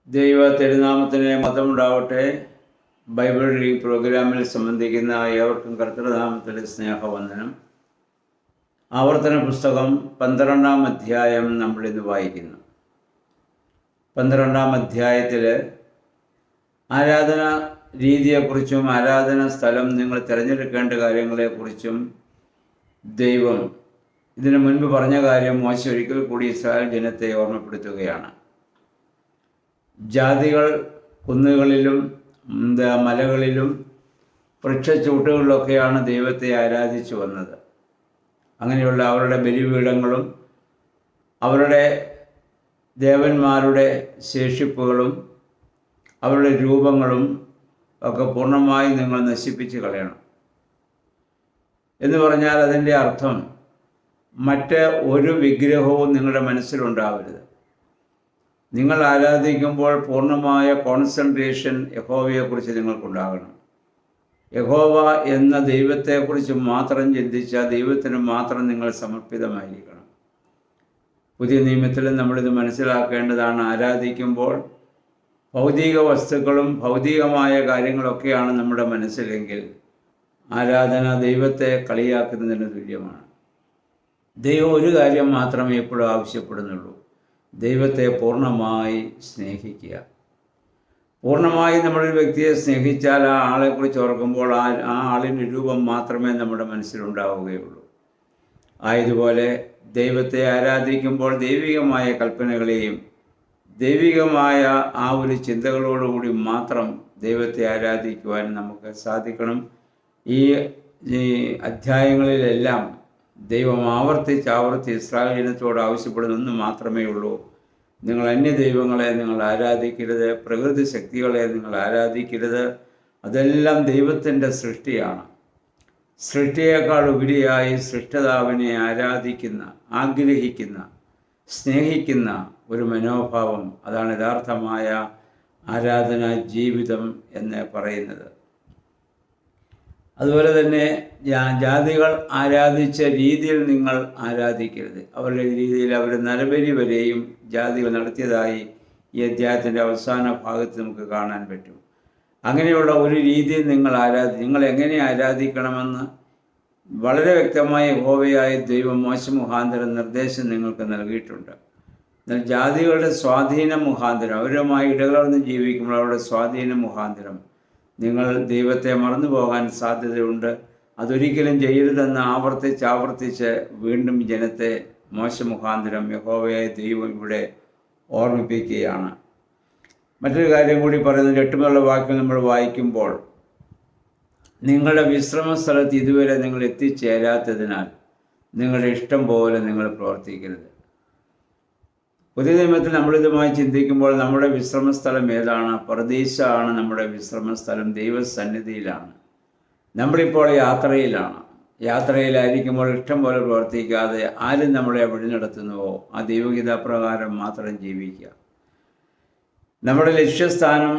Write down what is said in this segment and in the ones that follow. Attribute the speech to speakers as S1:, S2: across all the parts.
S1: ദൈവ തിരുനാമത്തിന് മതമുണ്ടാവട്ടെ. Bible reading പ്രോഗ്രാമിൽ സംബന്ധിക്കുന്ന ഏവർക്കും കർത്തൃനാമത്തിൽ സ്നേഹവന്ദനം. ആവർത്തന പുസ്തകം 12-ാം അധ്യായം നമ്മളിന്ന് വായിക്കുന്നു. 12-ാം അധ്യായത്തിൽ ആരാധന രീതിയെക്കുറിച്ചും ആരാധന സ്ഥലം നിങ്ങൾ തിരഞ്ഞെടുക്കേണ്ട കാര്യങ്ങളെക്കുറിച്ചും ദൈവം ഇതിനു മുൻപ് പറഞ്ഞ കാര്യം മോശെ ഒരിക്കൽ കൂടി ഇസ്രായേൽ ജനത്തെ ഓർമ്മപ്പെടുത്തുകയാണ്. ജാതികൾ കുന്നുകളിലും മലകളിലും വൃക്ഷച്ചൂട്ടുകളിലൊക്കെയാണ് ദൈവത്തെ ആരാധിച്ചു വന്നത്. അങ്ങനെയുള്ള അവരുടെ ബലിപീഠങ്ങളും അവരുടെ ദേവന്മാരുടെ ശേഷിപ്പുകളും അവരുടെ രൂപങ്ങളും ഒക്കെ പൂർണ്ണമായി നിങ്ങൾ നശിപ്പിച്ച് കളയണം എന്ന് പറഞ്ഞാൽ അതിൻ്റെ അർത്ഥം മറ്റ് ഒരു വിഗ്രഹവും നിങ്ങളുടെ മനസ്സിലുണ്ടാവരുത്. നിങ്ങൾ ആരാധിക്കുമ്പോൾ പൂർണ്ണമായ കോൺസെൻട്രേഷൻ യഹോവയെക്കുറിച്ച് നിങ്ങൾക്കുണ്ടാകണം. യഹോവ എന്ന ദൈവത്തെക്കുറിച്ച് മാത്രം ചിന്തിച്ച ദൈവത്തിന് മാത്രം നിങ്ങൾ സമർപ്പിതമായിരിക്കണം. പുതിയ നിയമത്തിലും നമ്മളിത് മനസ്സിലാക്കേണ്ടതാണ്. ആരാധിക്കുമ്പോൾ ഭൗതിക വസ്തുക്കളും ഭൗതികമായ കാര്യങ്ങളൊക്കെയാണ് നമ്മുടെ മനസ്സിലെങ്കിൽ ആരാധന ദൈവത്തെ കളിയാക്കുന്നതിന് തുല്യമാണ്. ദൈവം ഒരു കാര്യം മാത്രമേ എപ്പോഴും ആവശ്യപ്പെടുന്നുള്ളൂ: ദൈവത്തെ പൂർണ്ണമായി സ്നേഹിക്കുക. പൂർണ്ണമായി നമ്മളൊരു വ്യക്തിയെ സ്നേഹിച്ചാൽ ആ ആളെക്കുറിച്ച് ഓർക്കുമ്പോൾ ആ ആളിൻ്റെ രൂപം മാത്രമേ നമ്മുടെ മനസ്സിലുണ്ടാവുകയുള്ളൂ. ആയതുപോലെ ദൈവത്തെ ആരാധിക്കുമ്പോൾ ദൈവികമായ കൽപ്പനകളെയും ദൈവികമായ ആ ഒരു ചിന്തകളോടുകൂടി മാത്രം ദൈവത്തെ ആരാധിക്കുവാൻ നമുക്ക് സാധിക്കണം. ഈ അധ്യായങ്ങളിലെല്ലാം ദൈവം ആവർത്തിച്ച് ഇസ്രായേൽ ജനത്തോട് ആവശ്യപ്പെടുന്ന ഒന്ന് മാത്രമേ ഉള്ളൂ: നിങ്ങൾ അന്യദൈവങ്ങളെ നിങ്ങൾ ആരാധിക്കരുത്, പ്രകൃതി ശക്തികളെ നിങ്ങൾ ആരാധിക്കരുത്. അതെല്ലാം ദൈവത്തിൻ്റെ സൃഷ്ടിയാണ്. സൃഷ്ടിയേക്കാൾ ഉപരിയായി സൃഷ്ടിതാവിനെ ആരാധിക്കുന്ന, ആഗ്രഹിക്കുന്ന, സ്നേഹിക്കുന്ന ഒരു മനോഭാവം, അതാണ് യഥാർത്ഥമായ ആരാധനാ ജീവിതം എന്ന് പറയുന്നത്. അതുപോലെ തന്നെ ജാതികൾ ആരാധിച്ച രീതിയിൽ നിങ്ങൾ ആരാധിക്കരുത്. അവരുടെ രീതിയിൽ അവർ നരബലി വരെയും ജാതികൾ നടത്തിയതായി ഈ അധ്യായത്തിൻ്റെ അവസാന ഭാഗത്ത് നമുക്ക് കാണാൻ പറ്റും. അങ്ങനെയുള്ള ഒരു രീതിയിൽ നിങ്ങൾ എങ്ങനെ ആരാധിക്കണമെന്ന് വളരെ വ്യക്തമായ യഹോവയായ ദൈവം മോശെ മുഖാന്തരം നിർദ്ദേശം നിങ്ങൾക്ക് നൽകിയിട്ടുണ്ട്. എന്നാൽ ജാതികളുടെ സ്വാധീനം മുഖാന്തരം, അവരുമായി ഇടകലർന്ന് ജീവിക്കുമ്പോൾ അവരുടെ സ്വാധീനം മുഖാന്തരം നിങ്ങൾ ദൈവത്തെ മറന്നു പോകാൻ സാധ്യതയുണ്ട്. അതൊരിക്കലും ചെയ്യരുതെന്ന് ആവർത്തിച്ച് വീണ്ടും ജനത്തെ മോശെ മുഖാന്തരം യഹോവയായ ദൈവം ഇവിടെ ഓർമ്മിപ്പിക്കുകയാണ്. മറ്റൊരു കാര്യം കൂടി പറയുന്നത് 8 വാക്യം നമ്മൾ വായിക്കുമ്പോൾ, നിങ്ങളുടെ വിശ്രമ സ്ഥലത്ത് ഇതുവരെ നിങ്ങൾ എത്തിച്ചേരാത്തതിനാൽ നിങ്ങളുടെ ഇഷ്ടം പോലെ നിങ്ങൾ പ്രവർത്തിക്കരുത്. പുതിയ നിയമത്തിൽ നമ്മളിതുമായി ചിന്തിക്കുമ്പോൾ നമ്മുടെ വിശ്രമസ്ഥലം ഏതാണ്? പർദീസയാണ് നമ്മുടെ വിശ്രമസ്ഥലം. ദൈവസന്നിധിയിലാണ്. നമ്മളിപ്പോൾ യാത്രയിലാണ്. യാത്രയിലായിരിക്കുമ്പോൾ ഇഷ്ടം പോലെ പ്രവർത്തിക്കാതെ ആരും നമ്മളെ വഴി നടത്തുന്നുവോ ആ ദൈവഗീതാപ്രകാരം മാത്രം ജീവിക്കുക. നമ്മുടെ ലക്ഷ്യസ്ഥാനം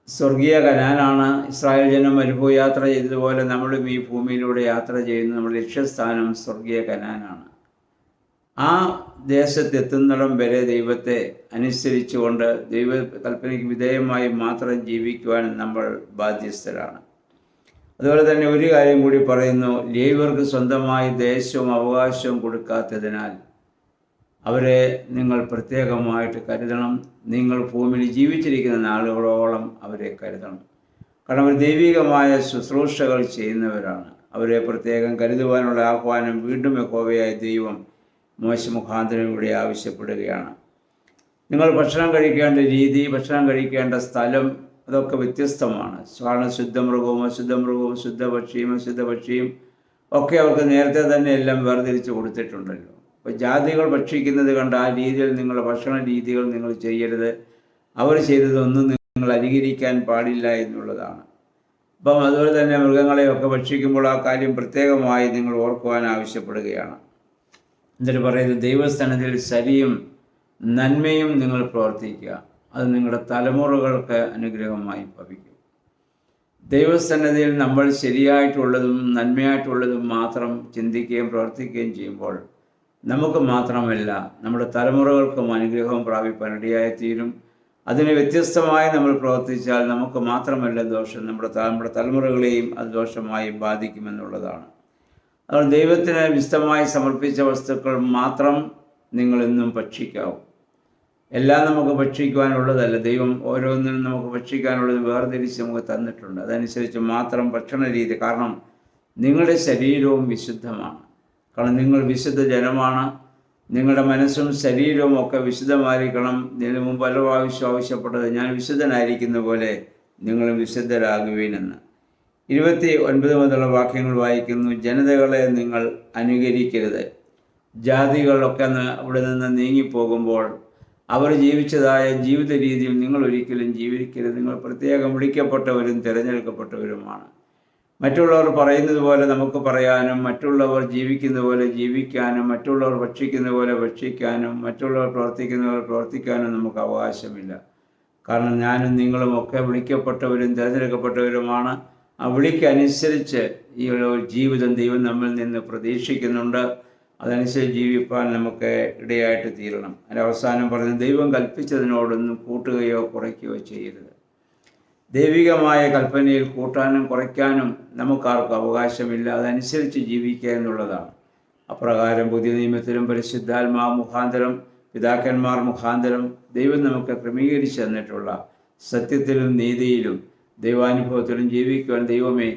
S1: സ്വർഗീയ കനാനാണ്. ഇസ്രായേൽ ജനം മരുഭൂമി യാത്ര ചെയ്തതുപോലെ നമ്മളും ഈ ഭൂമിയിലൂടെ യാത്ര ചെയ്യുന്നു. നമ്മുടെ ലക്ഷ്യസ്ഥാനം സ്വർഗീയ കനാനാണ്. ആ ദേശത്തെത്തുന്നിടം വരെ ദൈവത്തെ അനുസരിച്ചുകൊണ്ട് ദൈവ കൽപ്പനയ്ക്ക് വിധേയമായി മാത്രം ജീവിക്കുവാൻ നമ്മൾ ബാധ്യസ്ഥരാണ്. അതുപോലെ തന്നെ ഒരു കാര്യം കൂടി പറയുന്നു: ലേവ്യർക്ക് സ്വന്തമായി ദേശവും അവകാശവും കൊടുക്കാത്തതിനാൽ അവരെ നിങ്ങൾ പ്രത്യേകമായിട്ട് കരുതണം. നിങ്ങൾ ഭൂമിയിൽ ജീവിച്ചിരിക്കുന്ന നാളുകളോളം അവരെ കരുതണം. കാരണം അവർ ദൈവികമായ ശുശ്രൂഷകൾ ചെയ്യുന്നവരാണ്. അവരെ പ്രത്യേകം കരുതുവാനുള്ള ആഹ്വാനം വീണ്ടും യഹോവയായ ദൈവം മോശെ മുഖാന്തരം ഇവിടെ ആവശ്യപ്പെടുകയാണ്. നിങ്ങൾ ഭക്ഷണം കഴിക്കേണ്ട രീതി, ഭക്ഷണം കഴിക്കേണ്ട സ്ഥലം അതൊക്കെ വ്യത്യസ്തമാണ്. കാരണം ശുദ്ധമൃഗവും അശുദ്ധമൃഗവും, ശുദ്ധപക്ഷിയും അശുദ്ധപക്ഷിയും ഒക്കെ അവർക്ക് നേരത്തെ തന്നെ എല്ലാം വേർതിരിച്ച് കൊടുത്തിട്ടുണ്ടല്ലോ. അപ്പോൾ ജാതികൾ ഭക്ഷിക്കുന്നത് കണ്ട് ആ രീതിയിൽ നിങ്ങളുടെ ഭക്ഷണ രീതികൾ നിങ്ങൾ ചെയ്യരുത്. അവർ ചെയ്തതൊന്നും നിങ്ങൾ അനുകരിക്കാൻ പാടില്ല എന്നുള്ളതാണ്. അപ്പം അതുപോലെ തന്നെ മൃഗങ്ങളെയൊക്കെ ഭക്ഷിക്കുമ്പോൾ ആ കാര്യം പ്രത്യേകമായി നിങ്ങൾ ഓർക്കുവാൻ ആവശ്യപ്പെടുകയാണ്. എന്നിട്ട് പറയുന്നത്, ദൈവസ്ഥാനത്തിൽ ശരിയും നന്മയും നിങ്ങൾ പ്രവർത്തിക്കുക. അത് നിങ്ങളുടെ തലമുറകൾക്ക് അനുഗ്രഹമായി ഭവിക്കും. ദൈവസന്നിധിയിൽ നമ്മൾ ശരിയായിട്ടുള്ളതും നന്മയായിട്ടുള്ളതും മാത്രം ചിന്തിക്കുകയും പ്രവർത്തിക്കുകയും ചെയ്യുമ്പോൾ നമുക്ക് മാത്രമല്ല നമ്മുടെ തലമുറകൾക്കും അനുഗ്രഹം പ്രാപിപ്പാൻ ഇടയായിത്തീരും. അതിന് വ്യത്യസ്തമായി നമ്മൾ പ്രവർത്തിച്ചാൽ നമുക്ക് മാത്രമല്ല ദോഷം, നമ്മുടെ തലമുറകളെയും അത് ദോഷമായി ബാധിക്കുമെന്നുള്ളതാണ്. അതുകൊണ്ട് ദൈവത്തിന് വിശുദ്ധമായി സമർപ്പിച്ച വസ്തുക്കൾ മാത്രം നിങ്ങളെന്നും ഭക്ഷിക്കാവൂ. എല്ലാം നമുക്ക് ഭക്ഷിക്കുവാനുള്ളതല്ല. ദൈവം ഓരോന്നിനും നമുക്ക് ഭക്ഷിക്കാനുള്ളത് വേർതിരിച്ച് നമുക്ക് തന്നിട്ടുണ്ട്. അതനുസരിച്ച് മാത്രം ഭക്ഷണ രീതി. കാരണം നിങ്ങളുടെ ശരീരവും വിശുദ്ധമാണ്. കാരണം നിങ്ങൾ വിശുദ്ധ ജനമാണ്. നിങ്ങളുടെ മനസ്സും ശരീരവും ഒക്കെ വിശുദ്ധമായിരിക്കണം. ഇതിനു മുമ്പ് പല പ്രാവശ്യം ആവശ്യപ്പെട്ടത് ഞാൻ വിശുദ്ധനായിരിക്കുന്ന പോലെ നിങ്ങളും വിശുദ്ധരാകുവീനെന്ന്. 29 മുതലുള്ള വാക്യങ്ങൾ വായിക്കുന്നു. ജനതകളെ നിങ്ങൾ അനുകരിക്കരുത്. ജാതികളൊക്കെ അവിടെ നിന്ന് നീങ്ങിപ്പോകുമ്പോൾ അവർ ജീവിച്ചതായ ജീവിത രീതിയിൽ നിങ്ങൾ ഒരിക്കലും ജീവിക്കരുത്. നിങ്ങൾ പ്രത്യേകം വിളിക്കപ്പെട്ടവരും തിരഞ്ഞെടുക്കപ്പെട്ടവരുമാണ്. മറ്റുള്ളവർ പറയുന്നത് പോലെ നമുക്ക് പറയാനും, മറ്റുള്ളവർ ജീവിക്കുന്ന പോലെ ജീവിക്കാനും, മറ്റുള്ളവർ ഭക്ഷിക്കുന്ന പോലെ ഭക്ഷിക്കാനും, മറ്റുള്ളവർ പ്രവർത്തിക്കുന്ന പോലെ പ്രവർത്തിക്കാനും നമുക്ക് അവകാശമില്ല. കാരണം ഞാനും നിങ്ങളും ഒക്കെ വിളിക്കപ്പെട്ടവരും തിരഞ്ഞെടുക്കപ്പെട്ടവരുമാണ്. ആ വിളിക്കനുസരിച്ച് ഈ ഒരു ജീവിതം ദൈവം നമ്മിൽ നിന്ന് പ്രതീക്ഷിക്കുന്നുണ്ട്. അതനുസരിച്ച് ജീവിപ്പാൻ നമുക്ക് ഇടയായിട്ട് തീരണം. അതിൻ്റെ അവസാനം പറഞ്ഞ് ദൈവം കൽപ്പിച്ചതിനോടൊന്നും കൂട്ടുകയോ കുറയ്ക്കുകയോ ചെയ്യരുത്. ദൈവികമായ കൽപ്പനയിൽ കൂട്ടാനും കുറയ്ക്കാനും നമുക്കാർക്കും അവകാശമില്ല. അതനുസരിച്ച് ജീവിക്കുക എന്നുള്ളതാണ്. അപ്രകാരം പുതിയ നിയമത്തിലും പരിശുദ്ധാത്മാവ് മുഖാന്തരം പിതാക്കന്മാർ മുഖാന്തരം ദൈവം നമുക്ക് ക്രമീകരിച്ച് തന്നിട്ടുള്ള സത്യത്തിലും നീതിയിലും ദൈവാനുഭവത്തിലും ജീവിക്കുവാൻ ദൈവമേ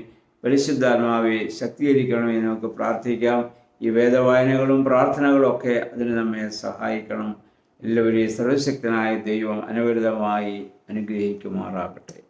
S1: പരിശുദ്ധാത്മാവെ ശക്തീകരിക്കണമെന്ന് നമുക്ക് പ്രാർത്ഥിക്കാം. ഈ വേദവായനകളും പ്രാർത്ഥനകളും ഒക്കെ അതിന് നമ്മെ സഹായിക്കണം. എല്ലാവരെയും സർവശക്തനായ ദൈവം അനവരതമായി അനുഗ്രഹിക്കുമാറാകട്ടെ.